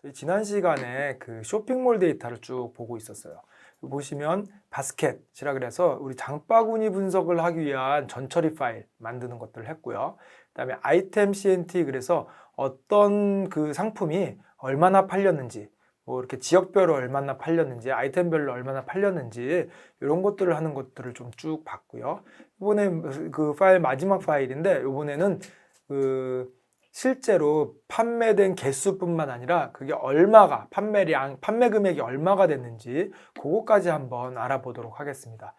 저희 지난 시간에 그 쇼핑몰 데이터를 쭉 보고 있었어요. 보시면 바스켓이라 그래서 우리 장바구니 분석을 하기 위한 전처리 파일 만드는 것들을 했고요. 그다음에 아이템 CNT 그래서 어떤 그 상품이 얼마나 팔렸는지 뭐 이렇게 지역별로 얼마나 팔렸는지 아이템별로 얼마나 팔렸는지 이런 것들을 하는 것들을 좀 쭉 봤고요. 이번에 그 파일 마지막 파일인데 이번에는 그 실제로 판매된 개수뿐만 아니라 그게 얼마가 판매량, 판매 금액이 얼마가 됐는지 그거까지 한번 알아보도록 하겠습니다.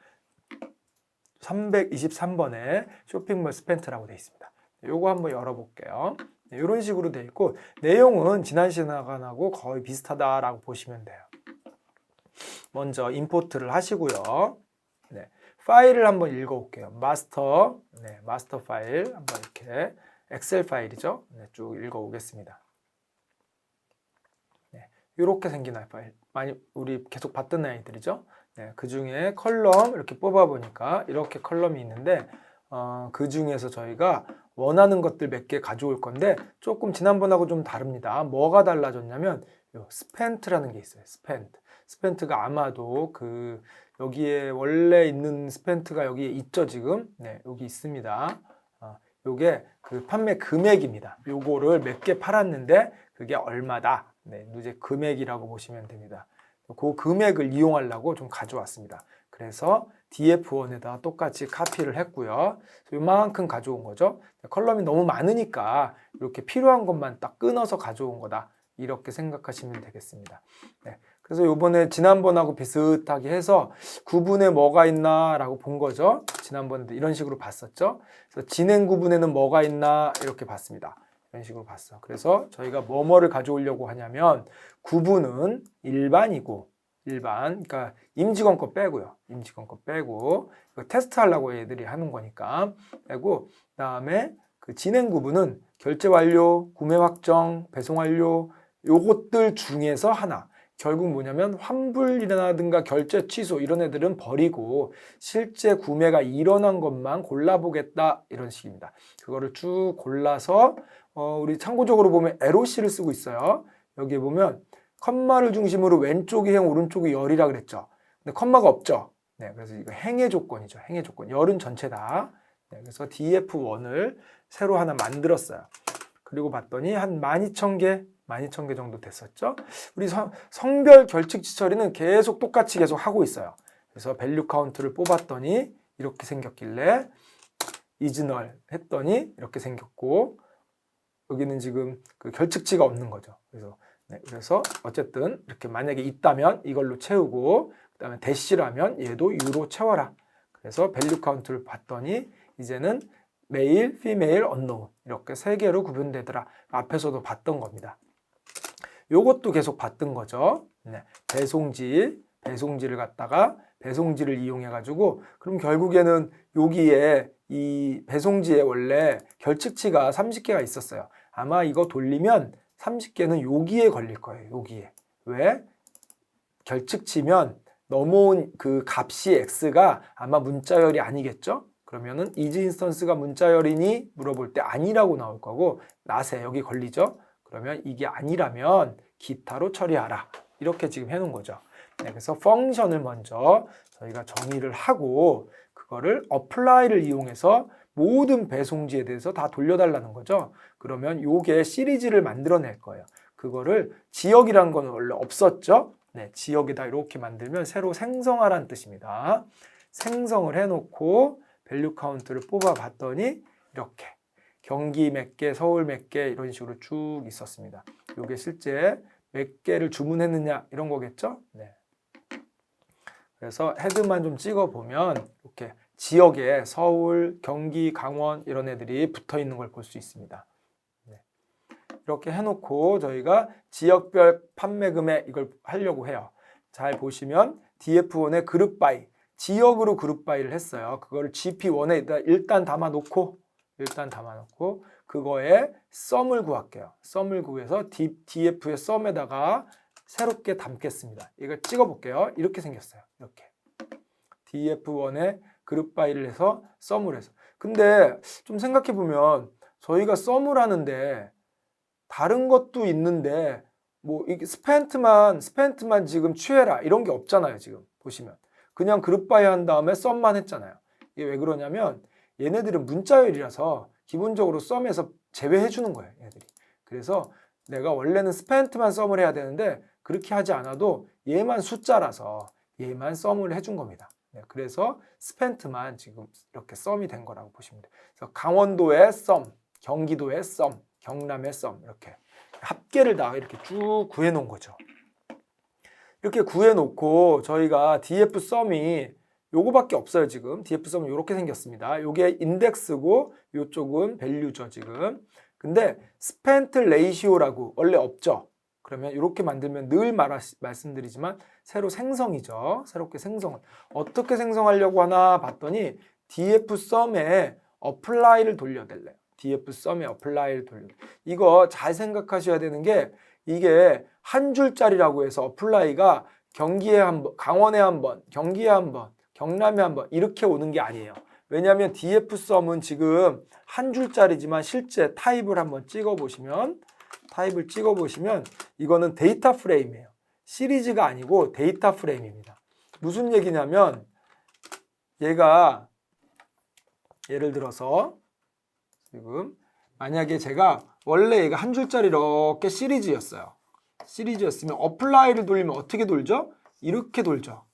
323번에 쇼핑몰 스펜트라고 되어 있습니다. 요거 한번 열어볼게요. 이런 식으로 되어 있고 내용은 지난 시간하고 거의 비슷하다라고 보시면 돼요. 먼저 임포트를 하시고요. 네, 파일을 한번 읽어볼게요. 마스터, 마스터 파일 한번 이렇게 엑셀 파일이죠. 네, 쭉 읽어오겠습니다. 네, 이렇게 생긴 파일. 많이 우리 계속 봤던 아이들이죠. 네, 그 중에 컬럼 이렇게 뽑아보니까 이렇게 컬럼이 있는데 그 중에서 저희가 원하는 것들 몇 개 가져올 건데 조금 지난번하고 좀 다릅니다. 뭐가 달라졌냐면 요 스펜트라는 게 있어요. 스펜트. 스펜트가 아마도 그 여기에 원래 있는 스펜트가 여기에 있죠 지금. 네, 여기 있습니다. 요게 그 판매 금액입니다. 요거를 몇 개 팔았는데 그게 얼마다. 네, 누제 금액이라고 보시면 됩니다. 그 금액을 이용하려고 좀 가져왔습니다. 그래서 DF1에다 똑같이 카피를 했고요. 요만큼 가져온 거죠. 컬럼이 너무 많으니까 이렇게 필요한 것만 딱 끊어서 가져온 거다. 이렇게 생각하시면 되겠습니다. 네, 그래서 요번에 지난번하고 비슷하게 해서 구분에 뭐가 있나 라고 본 거죠. 지난번에도 이런 식으로 봤었죠. 그래서 진행 구분에는 뭐가 있나 이렇게 봤습니다. 이런 식으로 봤어. 그래서 저희가 뭐를 가져오려고 하냐면 구분은 일반이고 일반, 그러니까 임직원 거 빼고요. 임직원 거 빼고 이거 테스트 하려고 애들이 하는 거니까 빼고 그다음에 그 진행 구분은 결제 완료, 구매 확정, 배송 완료 요것들 중에서 하나. 결국 뭐냐면 환불이라든가 결제 취소 이런 애들은 버리고 실제 구매가 일어난 것만 골라보겠다 이런 식입니다. 그거를 쭉 골라서 우리 참고적으로 보면 LOC를 쓰고 있어요. 여기에 보면 컴마를 중심으로 왼쪽이 행, 오른쪽이 열이라 그랬죠. 근데 컴마가 없죠. 네, 그래서 이거 행의 조건이죠. 행의 조건. 열은 전체다. 네, 그래서 DF1을 새로 하나 만들었어요. 그리고 봤더니 한 12,000개, 12,000개 정도 됐었죠. 우리 성별 결칙지 처리는 계속 똑같이 계속 하고 있어요. 그래서 밸류 카운트를 뽑았더니 이렇게 생겼길래 이즈널 했더니 이렇게 생겼고 여기는 지금 그 결측치가 없는 거죠. 그래서 어쨌든 이렇게 만약에 있다면 이걸로 채우고 그다음에 대시라면 얘도 U로 채워라. 그래서 밸류 카운트를 봤더니 이제는 메일, 피메일, 언노운 이렇게 세 개로 구분되더라. 앞에서도 봤던 겁니다. 요것도 계속 봤던 거죠. 네, 배송지를 갖다가 배송지를 이용해 가지고 그럼 결국에는 여기에 이 배송지에 원래 결측치가 30개가 있었어요. 아마 이거 돌리면 30개는 여기에 걸릴 거예요. 여기에. 왜? 결측치면 넘어온 그 값이 x가 아마 문자열이 아니겠죠? 그러면은 is 인스턴스가 문자열이니 물어볼 때 아니라고 나올 거고 낫에 여기 걸리죠? 그러면 이게 아니라면 기타로 처리하라. 이렇게 지금 해놓은 거죠. 네, 그래서 펑션을 먼저 저희가 정의를 하고 그거를 apply를 이용해서 모든 배송지에 대해서 다 돌려달라는 거죠. 그러면 요게 시리즈를 만들어낼 거예요. 그거를 지역이란 건 원래 없었죠. 네, 지역에다 이렇게 만들면 새로 생성하라는 뜻입니다. 생성을 해놓고 밸류 카운트를 뽑아봤더니 이렇게 경기 몇 개, 서울 몇 개 이런 식으로 쭉 있었습니다. 요게 실제 몇 개를 주문했느냐 이런 거겠죠. 네. 그래서 헤드만 좀 찍어보면 이렇게 지역에 서울, 경기, 강원 이런 애들이 붙어 있는 걸 볼 수 있습니다. 네. 이렇게 해놓고 저희가 지역별 판매 금액 이걸 하려고 해요. 잘 보시면 DF1의 그룹 바이, 지역으로 그룹 바이를 했어요. 그거를 GP1에 일단 담아놓고 그거에 썸을 구할게요. 썸을 구해서 DF의 썸에다가 새롭게 담겠습니다. 이걸 찍어볼게요. 이렇게 생겼어요. 이렇게 DF1에 그룹 바이를 해서 썸을 해서. 근데 좀 생각해 보면 저희가 썸을 하는데 다른 것도 있는데 뭐 이게 스펜트만 지금 취해라 이런 게 없잖아요. 지금 보시면 그냥 그룹 바이 한 다음에 썸만 했잖아요. 이게 왜 그러냐면 얘네들은 문자열이라서 기본적으로 썸에서 제외해 주는 거예요. 얘네들이. 그래서 내가 원래는 스펜트만 썸을 해야 되는데 그렇게 하지 않아도 얘만 숫자라서 얘만 썸을 해준 겁니다. 네, 그래서 스펜트만 지금 이렇게 썸이 된 거라고 보시면 돼요. 그래서 강원도의 썸, 경기도의 썸, 경남의 썸 이렇게 합계를 다 이렇게 쭉 구해 놓은 거죠. 이렇게 구해 놓고 저희가 df 썸이 요거밖에 없어요. 지금 df 썸은 이렇게 생겼습니다. 요게 인덱스고 요쪽은 밸류죠. 지금. 근데 스펜트 레이시오라고 원래 없죠. 그러면 이렇게 만들면 늘 말씀드리지만 새로 생성이죠. 새롭게 생성을 어떻게 생성하려고 하나 봤더니 df 썸에 apply를 돌려달래요. df 썸에 apply를 돌려. 이거 잘 생각하셔야 되는 게 이게 한 줄짜리라고 해서 apply가 경기에 한 번, 강원에 한 번, 경기에 한 번, 경남에 한 번 이렇게 오는 게 아니에요. 왜냐하면 df 썸은 지금 한 줄짜리지만 실제 타입을 한번 찍어보시면 이거는 데이터 프레임이에요. 시리즈가 아니고 데이터 프레임입니다. 무슨 얘기냐면 얘가 예를 들어서 지금 만약에 제가 원래 얘가 한 줄짜리 이렇게 시리즈였어요. 시리즈였으면 어플라이를 돌리면 어떻게 돌죠? 이렇게 돌죠.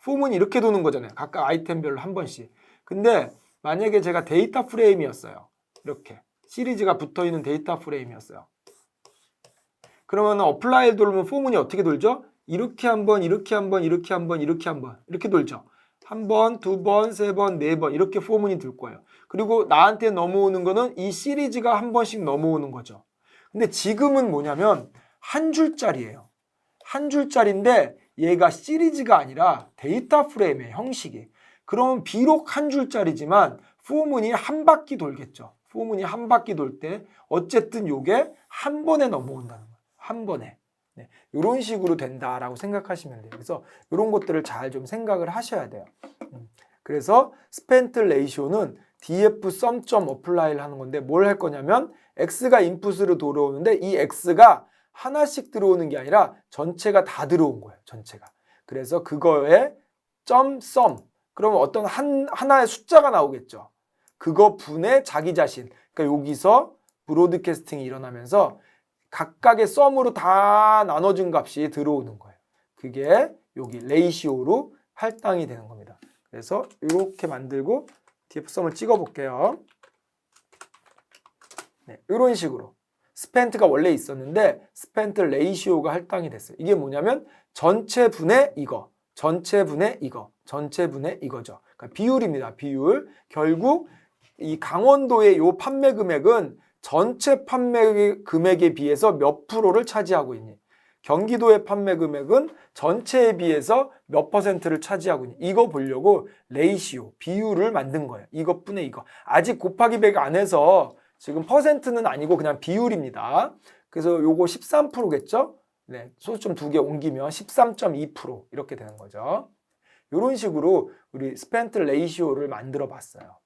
폼은 이렇게 도는 거잖아요. 각각 아이템별로 한 번씩. 근데 만약에 제가 데이터 프레임이었어요. 이렇게 시리즈가 붙어있는 데이터 프레임이었어요. 그러면 어플라이를 돌리면 폼은 어떻게 돌죠? 이렇게 한 번, 이렇게 한 번, 이렇게 한 번, 이렇게 한 번 이렇게 돌죠. 한 번, 두 번, 세 번, 네 번 이렇게 포문이 돌 거예요. 그리고 나한테 넘어오는 거는 이 시리즈가 한 번씩 넘어오는 거죠. 근데 지금은 뭐냐면 한 줄짜리예요. 한 줄짜리인데 얘가 시리즈가 아니라 데이터 프레임의 형식이. 그러면 비록 한 줄짜리지만 포문이 한 바퀴 돌겠죠. 포문이 한 바퀴 돌 때 어쨌든 요게 한 번에 넘어온다는 거예요. 한 번에. 네, 이런 식으로 된다라고 생각하시면 돼요. 그래서 이런 것들을 잘 좀 생각을 하셔야 돼요. 그래서 스펜트 레이시오는 df sum apply를 하는 건데 뭘 할 거냐면 x가 인풋으로 들어오는데 이 x가 하나씩 들어오는 게 아니라 전체가 다 들어온 거예요. 전체가. 그래서 그거에 .sum 그러면 어떤 하나의 숫자가 나오겠죠. 그거 분의 자기 자신. 그러니까 여기서 브로드캐스팅이 일어나면서 각각의 썸으로 다 나눠준 값이 들어오는 거예요. 그게 여기 레이시오로 할당이 되는 겁니다. 그래서 이렇게 만들고 df 썸을 찍어 볼게요. 네, 이런 식으로 스펜트가 원래 있었는데 스펜트 레이시오가 할당이 됐어요. 이게 뭐냐면 전체 분의 이거, 전체 분의 이거, 전체 분의 이거죠. 그러니까 비율입니다. 비율. 결국 이 강원도의 요 판매 금액은 전체 판매 금액에 비해서 몇 프로를 차지하고 있니? 경기도의 판매 금액은 전체에 비해서 몇 퍼센트를 차지하고 있니? 이거 보려고 레이시오, 비율을 만든 거예요. 이것분의 이거. 아직 곱하기 100 안 해서 지금 퍼센트는 아니고 그냥 비율입니다. 그래서 요거 13%겠죠? 네, 소수점 2개 옮기면 13.2% 이렇게 되는 거죠. 이런 식으로 우리 스펜트 레이시오를 만들어 봤어요.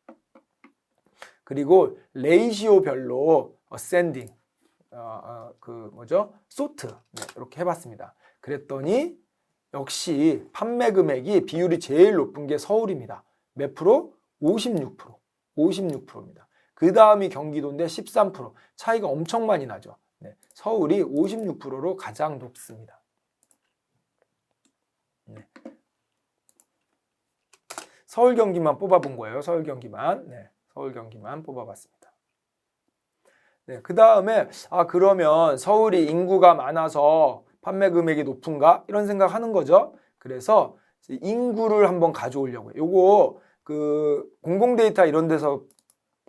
그리고 레이시오별로 어센딩, 소트 네, 이렇게 해봤습니다. 그랬더니 역시 판매 금액이 비율이 제일 높은 게 서울입니다. 몇 프로? 56%. 56%입니다. 그 다음이 경기도인데 13%. 차이가 엄청 많이 나죠. 네, 서울이 56%로 가장 높습니다. 네. 서울 경기만 뽑아본 거예요. 서울 경기만. 네. 서울 경기만 뽑아봤습니다. 네, 그 다음에 그러면 서울이 인구가 많아서 판매 금액이 높은가? 이런 생각하는 거죠. 그래서 인구를 한번 가져오려고요. 요거 그 공공 데이터 이런 데서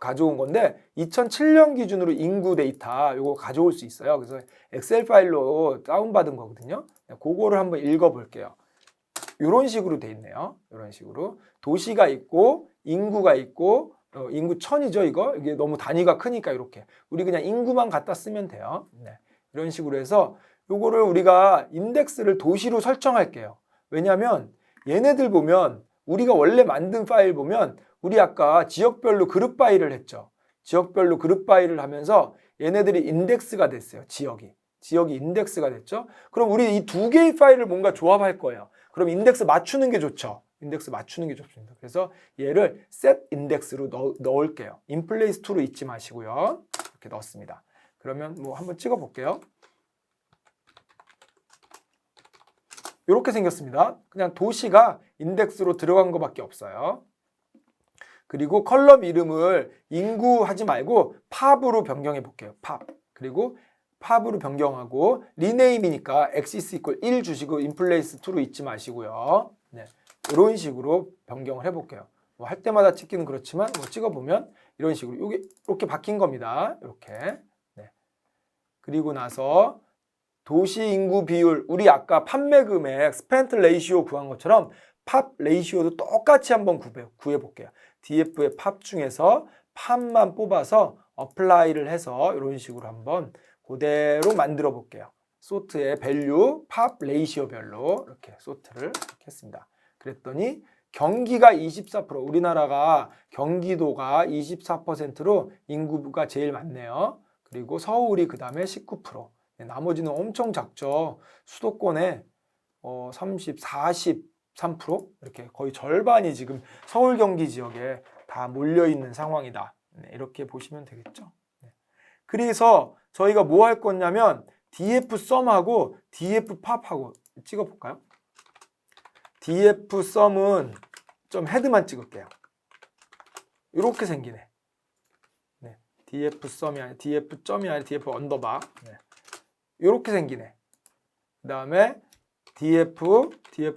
가져온 건데 2007년 기준으로 인구 데이터 요거 가져올 수 있어요. 그래서 엑셀 파일로 다운받은 거거든요. 네, 그거를 한번 읽어볼게요. 이런 식으로 돼 있네요. 이런 식으로 도시가 있고 인구가 있고 인구 1000이죠 이거. 이게 너무 단위가 크니까 이렇게 우리 그냥 인구만 갖다 쓰면 돼요. 네. 이런 식으로 해서 요거를 우리가 인덱스를 도시로 설정할게요. 왜냐하면 얘네들 보면 우리가 원래 만든 파일 보면 우리 아까 지역별로 그룹 파일을 했죠. 지역별로 그룹 파일을 하면서 얘네들이 인덱스가 됐어요. 지역이. 지역이 인덱스가 됐죠. 그럼 우리 이 두 개의 파일을 뭔가 조합할 거예요. 그럼 인덱스 맞추는 게 좋죠. 인덱스 맞추는 게 좋습니다. 그래서 얘를 set index로 넣을게요. in place to로 잊지 마시고요. 이렇게 넣었습니다. 그러면 뭐 한번 찍어 볼게요. 이렇게 생겼습니다. 그냥 도시가 인덱스로 들어간 것밖에 없어요. 그리고 컬럼 이름을 인구 하지 말고 팝으로 변경해 볼게요. 팝. 그리고 팝으로 변경하고 리네임이니까 axis = 1 주시고 in place to로 잊지 마시고요. 네. 이런 식으로 변경을 해볼게요. 뭐 할 때마다 찍기는 그렇지만 뭐 찍어보면 이런 식으로 이렇게 바뀐 겁니다. 이렇게. 네. 그리고 나서 도시 인구 비율, 우리 아까 판매 금액 스펜트 레이시오 구한 것처럼 팝 레이시오도 똑같이 한번 구해볼게요. DF의 팝 중에서 팝만 뽑아서 어플라이를 해서 이런 식으로 한번 그대로 만들어 볼게요. 소트의 밸류 팝 레이시오별로 이렇게 소트를 이렇게 했습니다. 그랬더니 경기가 24%, 우리나라가 경기도가 24%로 인구가 제일 많네요. 그리고 서울이 그 다음에 19%. 나머지는 엄청 작죠. 수도권에 30, 43% 이렇게 거의 절반이 지금 서울 경기 지역에 다 몰려 있는 상황이다. 네, 이렇게 보시면 되겠죠. 네. 그래서 저희가 뭐 할 거냐면 df sum하고 df pop하고 찍어 볼까요? df sum은 좀 헤드만 찍을게요. 이렇게 생기네. 네, df sum이 아니라 df 점이 아니라 df 언더바. 네. 이렇게 생기네. 그 다음에 df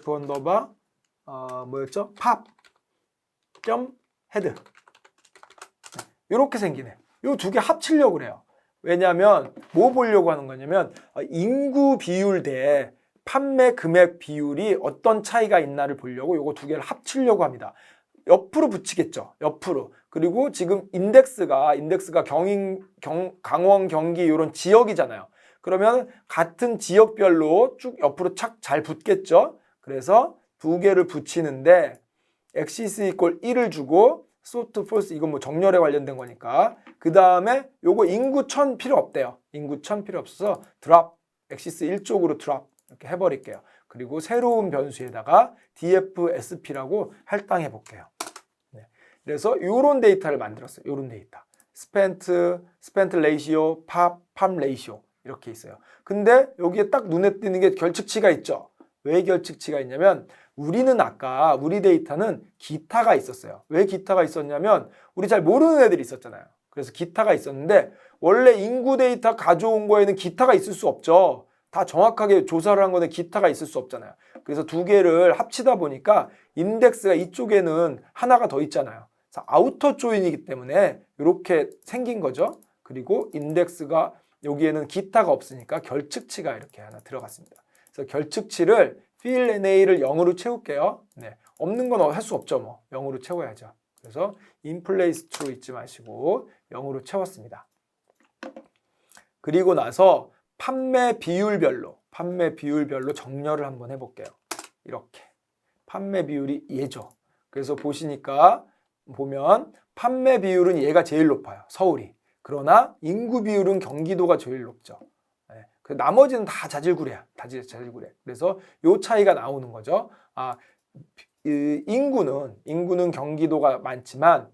언더바 뭐였죠? 팝 점 헤드. 이렇게 생기네. 이 두 개 합치려고 그래요. 왜냐하면 뭐 보려고 하는 거냐면 인구 비율 대 판매 금액 비율이 어떤 차이가 있나를 보려고 이거 두 개를 합치려고 합니다. 옆으로 붙이겠죠. 옆으로. 그리고 지금 인덱스가 강원, 경기 이런 지역이잖아요. 그러면 같은 지역별로 쭉 옆으로 착 잘 붙겠죠. 그래서 두 개를 붙이는데 axis = 1을 주고 sort false 이건 뭐 정렬에 관련된 거니까 그 다음에 요거 인구 1000 필요 없대요. 인구 1000 필요 없어서 drop axis 1쪽으로 drop 이렇게 해버릴게요. 그리고 새로운 변수에다가 dfsp라고 할당해 볼게요. 네. 그래서 요런 데이터를 만들었어요. 요런 데이터 spent ratio, pop ratio 이렇게 있어요. 근데 여기에 딱 눈에 띄는 게 결측치가 있죠. 왜 결측치가 있냐면 우리는 아까 우리 데이터는 기타가 있었어요. 왜 기타가 있었냐면 우리 잘 모르는 애들이 있었잖아요. 그래서 기타가 있었는데 원래 인구 데이터 가져온 거에는 기타가 있을 수 없죠. 다 정확하게 조사를 한 거는 기타가 있을 수 없잖아요. 그래서 두 개를 합치다 보니까 인덱스가 이쪽에는 하나가 더 있잖아요. 그래서 아우터 조인이기 때문에 이렇게 생긴 거죠. 그리고 인덱스가 여기에는 기타가 없으니까 결측치가 이렇게 하나 들어갔습니다. 그래서 결측치를 fill NA를 0으로 채울게요. 네, 없는 건 할 수 없죠. 뭐 0으로 채워야죠. 그래서 in place to 잊지 마시고 0으로 채웠습니다. 그리고 나서 판매 비율별로 정렬을 한번 해볼게요. 이렇게 판매 비율이 얘죠. 그래서 보면 판매 비율은 얘가 제일 높아요. 서울이. 그러나 인구 비율은 경기도가 제일 높죠. 네. 나머지는 다 자질구레야. 자질구레. 그래서 요 차이가 나오는 거죠. 인구는 경기도가 많지만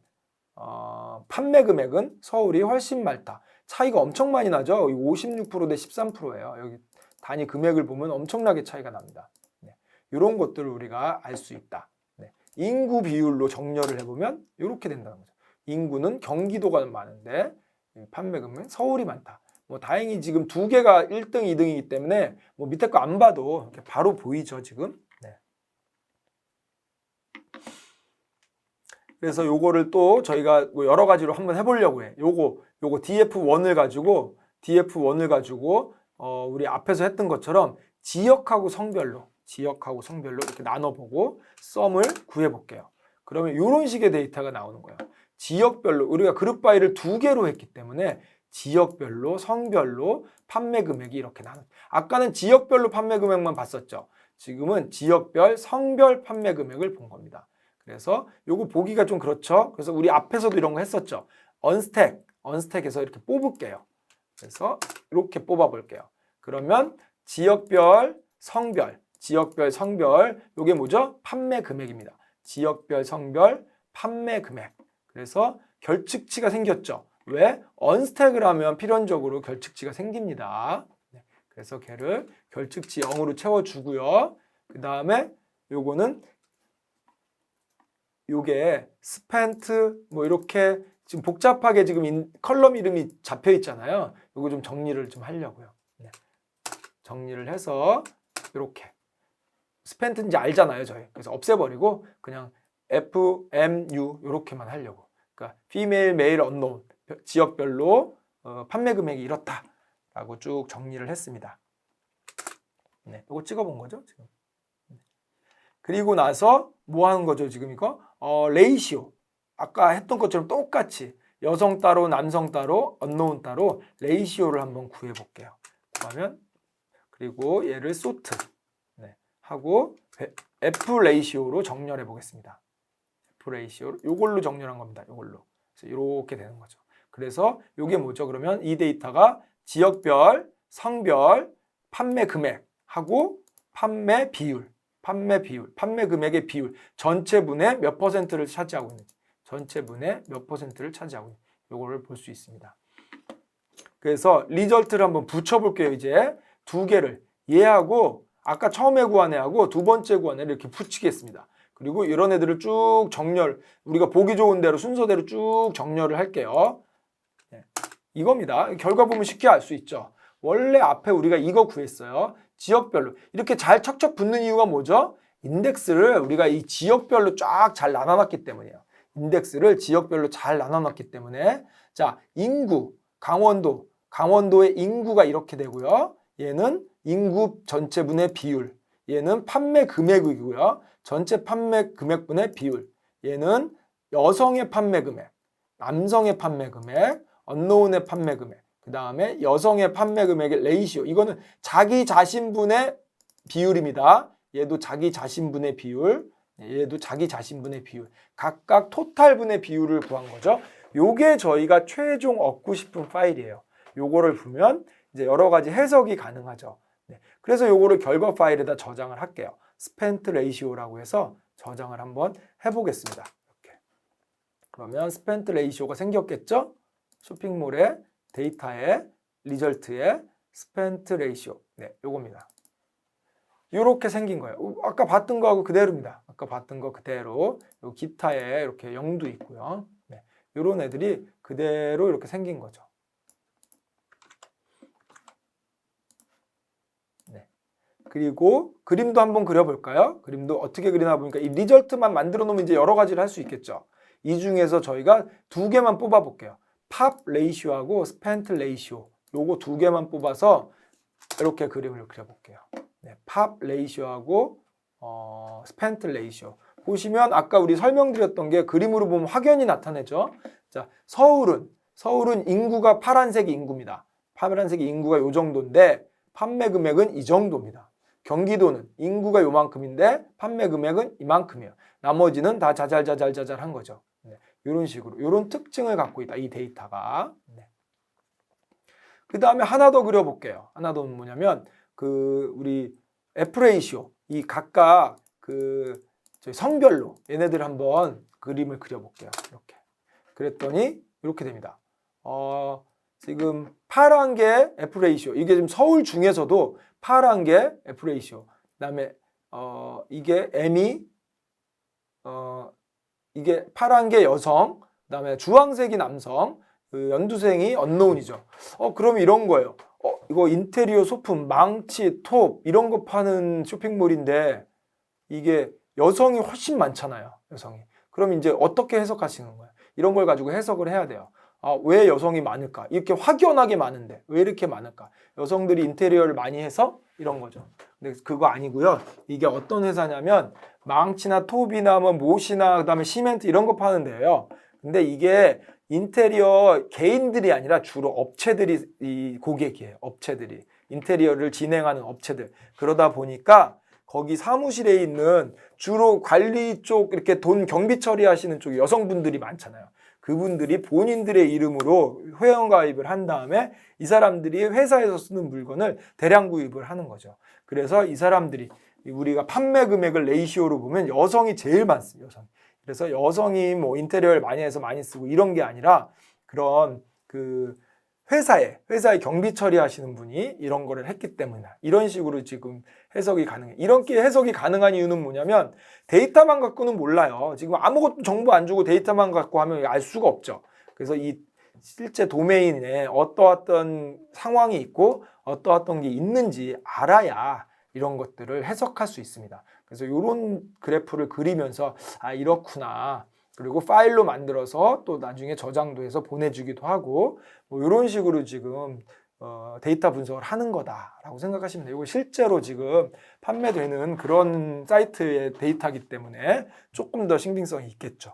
판매 금액은 서울이 훨씬 많다. 차이가 엄청 많이 나죠. 56% 대 13%예요. 여기 단위 금액을 보면 엄청나게 차이가 납니다. 네. 이런 것들을 우리가 알 수 있다. 네. 인구 비율로 정렬을 해보면 이렇게 된다는 거죠. 인구는 경기도가 많은데 판매 금액은 서울이 많다. 뭐 다행히 지금 두 개가 1등, 2등이기 때문에 뭐 밑에 거 안 봐도 이렇게 바로 보이죠, 지금. 네. 그래서 요거를 또 저희가 뭐 여러 가지로 한번 해보려고 해. 요거 DF1을 가지고 우리 앞에서 했던 것처럼 지역하고 성별로 이렇게 나눠보고 썸을 구해볼게요. 그러면 이런 식의 데이터가 나오는 거예요. 지역별로 우리가 그룹 바이를 두 개로 했기 때문에 지역별로 성별로 판매 금액이 이렇게 나눠. 아까는 지역별로 판매 금액만 봤었죠. 지금은 지역별 성별 판매 금액을 본 겁니다. 그래서 요거 보기가 좀 그렇죠. 그래서 우리 앞에서도 이런 거 했었죠. 언스택에서 이렇게 뽑을게요. 그래서 이렇게 뽑아 볼게요. 그러면 지역별, 성별, 지역별, 성별, 요게 뭐죠? 판매 금액입니다. 지역별, 성별, 판매 금액. 그래서 결측치가 생겼죠. 왜? 언스택을 하면 필연적으로 결측치가 생깁니다. 그래서 걔를 결측치 0으로 채워주고요. 그 다음에 요거는 요게 스펜트 뭐 이렇게 지금 복잡하게 지금 컬럼 이름이 잡혀 있잖아요. 요거 좀 정리를 좀 하려고요. 정리를 해서 이렇게 스펜트인지 알잖아요, 저희. 그래서 없애버리고 그냥 FMU 이렇게만 하려고. 그러니까 female, male, unknown 지역별로 판매 금액이 이렇다라고 쭉 정리를 했습니다. 네, 이거 찍어본 거죠, 지금. 그리고 나서 뭐 하는 거죠, 지금 이거? 레이시오. 아까 했던 것처럼 똑같이 여성 따로, 남성 따로, unknown 따로 레이시오를 한번 구해 볼게요. 그러면 그리고 얘를 소트 하고 F 레이시오로 정렬해 보겠습니다. F 레이시오로 요걸로 정렬한 겁니다. 요걸로. 그래서 이렇게 되는 거죠. 그래서 요게 뭐죠? 그러면 이 데이터가 지역별, 성별, 판매 금액하고 판매 비율, 판매 금액의 비율, 전체분의 몇 %를 차지하고 있는지, 전체분의 몇 %를 차지하고 있는지 요거를 볼 수 있습니다. 그래서 리절트를 한번 붙여 볼게요. 이제 두 개를 얘하고 아까 처음에 구한 애하고 두 번째 구한 애를 이렇게 붙이겠습니다. 그리고 이런 애들을 쭉 정렬, 우리가 보기 좋은 대로 순서대로 쭉 정렬을 할게요. 이겁니다. 결과 보면 쉽게 알 수 있죠. 원래 앞에 우리가 이거 구했어요. 지역별로. 이렇게 잘 척척 붙는 이유가 뭐죠? 인덱스를 우리가 이 지역별로 쫙 잘 나눠놨기 때문이에요. 인덱스를 지역별로 잘 나눠놨기 때문에. 자, 인구, 강원도의 인구가 이렇게 되고요. 얘는 인구 전체분의 비율. 얘는 판매 금액이고요. 전체 판매 금액분의 비율. 얘는 여성의 판매 금액, 남성의 판매 금액, 언노운의 판매 금액. 그 다음에 여성의 판매 금액의 레이시오. 이거는 자기 자신분의 비율입니다. 얘도 자기 자신분의 비율. 얘도 자기 자신분의 비율. 각각 토탈분의 비율을 구한 거죠. 요게 저희가 최종 얻고 싶은 파일이에요. 요거를 보면 이제 여러 가지 해석이 가능하죠. 그래서 요거를 결과 파일에다 저장을 할게요. 스펜트 레이시오라고 해서 저장을 한번 해보겠습니다. 이렇게. 그러면 스펜트 레이시오가 생겼겠죠? 쇼핑몰의 데이터에 리절트에 스펜트 레이시오. 네, 요겁니다. 요렇게 생긴 거예요. 아까 봤던 거하고 그대로입니다. 아까 봤던 거 그대로. 요 기타에 이렇게 0도 있고요. 네, 요런 애들이 그대로 이렇게 생긴 거죠. 그리고 그림도 한번 그려볼까요? 그림도 어떻게 그리나 보니까 이 리절트만 만들어 놓으면 이제 여러 가지를 할 수 있겠죠. 이 중에서 저희가 두 개만 뽑아 볼게요. 팝 레이시오하고 스펜트 레이시오. 요거 두 개만 뽑아서 이렇게 그림을 그려볼게요. 네, 팝 레이시오하고 스펜트 레이시오. 보시면 아까 우리 설명드렸던 게 그림으로 보면 확연히 나타내죠. 자, 서울은 인구가 파란색이 인구입니다. 파란색이 인구가 요 정도인데 판매 금액은 이 정도입니다. 경기도는 인구가 요만큼인데 판매 금액은 이만큼이에요. 나머지는 다 자잘한 거죠. 네, 이런 식으로 이런 특징을 갖고 있다. 이 데이터가. 네. 그 다음에 하나 더 그려볼게요. 하나 더는 뭐냐면 우리 F 레이시오 이 각각 저희 성별로 얘네들 한번 그림을 그려볼게요. 이렇게. 그랬더니 이렇게 됩니다. 지금 파란 게 F 레이시오. 이게 지금 서울 중에서도 파란 게 F 레이시오. 그다음에 이게 M이 이게 파란 게 여성. 그다음에 주황색이 남성. 연두색이 언노운이죠. 그럼 이런 거예요. 이거 인테리어 소품, 망치, 톱 이런 거 파는 쇼핑몰인데 이게 여성이 훨씬 많잖아요. 여성이. 그럼 이제 어떻게 해석하시는 거예요? 이런 걸 가지고 해석을 해야 돼요. 왜 여성이 많을까? 이렇게 확연하게 많은데 왜 이렇게 많을까? 여성들이 인테리어를 많이 해서 이런 거죠. 근데 그거 아니고요. 이게 어떤 회사냐면 망치나 톱이나 뭐 못이나 그다음에 시멘트 이런 거 파는 데예요. 근데 이게 인테리어 개인들이 아니라 주로 업체들이 이 고객이에요. 업체들이 인테리어를 진행하는 업체들. 그러다 보니까 거기 사무실에 있는 주로 관리 쪽 이렇게 돈 경비 처리하시는 쪽 여성분들이 많잖아요. 그분들이 본인들의 이름으로 회원가입을 한 다음에 이 사람들이 회사에서 쓰는 물건을 대량 구입을 하는 거죠. 그래서 이 사람들이 우리가 판매 금액을 레이시오로 보면 여성이 제일 많습니다. 여성. 그래서 여성이 뭐 인테리어를 많이 해서 많이 쓰고 이런 게 아니라 그런 그 회사에 경비 처리하시는 분이 이런 거를 했기 때문이다. 이런 식으로 지금 해석이 가능해. 이렇게 해석이 가능한 이유는 뭐냐면 데이터만 갖고는 몰라요. 지금 아무것도 정보 안 주고 데이터만 갖고 하면 알 수가 없죠. 그래서 이 실제 도메인에 어떠한 상황이 있고 어떠한 게 있는지 알아야 이런 것들을 해석할 수 있습니다. 그래서 이런 그래프를 그리면서 아 이렇구나. 그리고 파일로 만들어서 또 나중에 저장도 해서 보내주기도 하고 뭐 이런 식으로 지금 데이터 분석을 하는 거다라고 생각하시면 돼요. 이거 실제로 지금 판매되는 그런 사이트의 데이터이기 때문에 조금 더 신빙성이 있겠죠.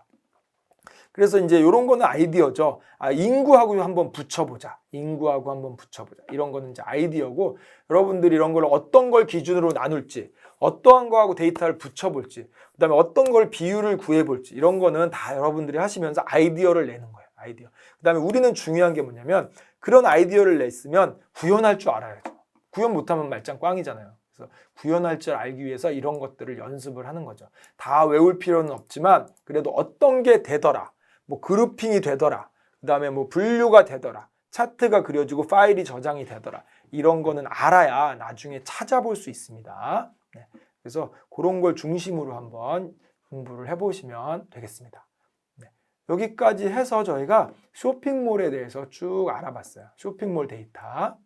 그래서 이제 이런 거는 아이디어죠. 아, 인구하고 한번 붙여보자. 인구하고 한번 붙여보자. 이런 거는 이제 아이디어고 여러분들이 이런 걸 어떤 걸 기준으로 나눌지 어떠한 거하고 데이터를 붙여볼지 그 다음에 어떤 걸 비율을 구해볼지 이런 거는 다 여러분들이 하시면서 아이디어를 내는 거예요. 아이디어. 그 다음에 우리는 중요한 게 뭐냐면 그런 아이디어를 냈으면 구현할 줄 알아야죠. 구현 못하면 말짱 꽝이잖아요. 그래서 구현할 줄 알기 위해서 이런 것들을 연습을 하는 거죠. 다 외울 필요는 없지만 그래도 어떤 게 되더라. 뭐 그룹핑이 되더라. 그 다음에 뭐 분류가 되더라. 차트가 그려지고 파일이 저장이 되더라. 이런 거는 알아야 나중에 찾아볼 수 있습니다. 네. 그래서 그런 걸 중심으로 한번 공부를 해보시면 되겠습니다. 네. 여기까지 해서 저희가 쇼핑몰에 대해서 쭉 알아봤어요. 쇼핑몰 데이터.